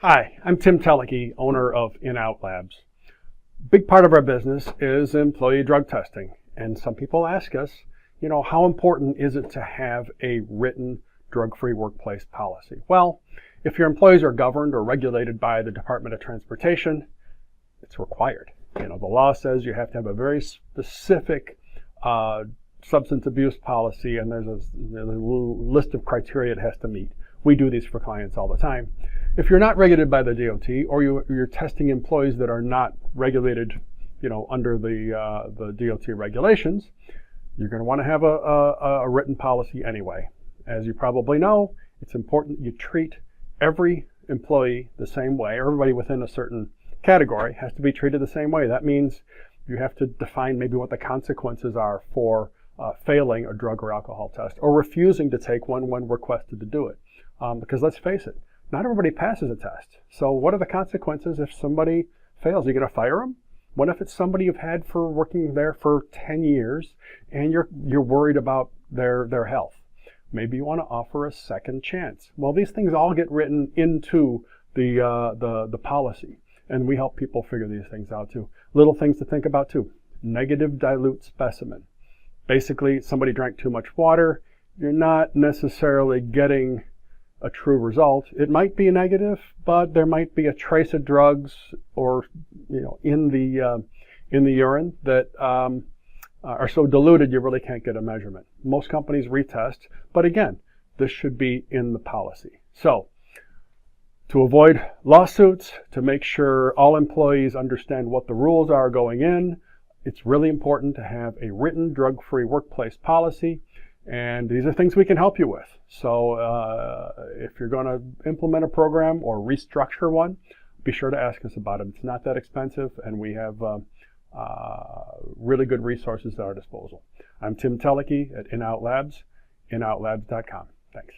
Hi, I'm Tim Teleke, owner of In-Out Labs. Big part of our business is employee drug testing. And some people ask us, how important is it to have a written drug-free workplace policy? Well, if your employees are governed or regulated by the Department of Transportation, it's required. The law says you have to have a very specific substance abuse policy, and there's a list of criteria it has to meet. We do these for clients all the time. If you're not regulated by the DOT, or you're testing employees that are not regulated, under the DOT regulations, you're going to want to have a written policy anyway. As you probably know, it's important you treat every employee the same way. Everybody within a certain category has to be treated the same way. That means you have to define maybe what the consequences are for failing a drug or alcohol test, or refusing to take one when requested to do it. Because let's face it, not everybody passes a test. So what are the consequences if somebody fails? Are you going to fire them? What if it's somebody you've had for working there for 10 years and you're worried about their health? Maybe you want to offer a second chance. Well, these things all get written into the policy, and we help people figure these things out too. Little things to think about too. Negative dilute specimen. Basically, somebody drank too much water. You're not necessarily getting a true result. It might be a negative, but there might be a trace of drugs or in the urine that are so diluted you really can't get a measurement. Most companies retest, but again, this should be in the policy. So to avoid lawsuits, to make sure all employees understand what the rules are going in, it's really important to have a written drug-free workplace policy. And these are things we can help you with. So if you're going to implement a program or restructure one, be sure to ask us about it. It's not that expensive, and we have really good resources at our disposal. I'm Tim Teleke at In-Out Labs, inoutlabs.com. Thanks.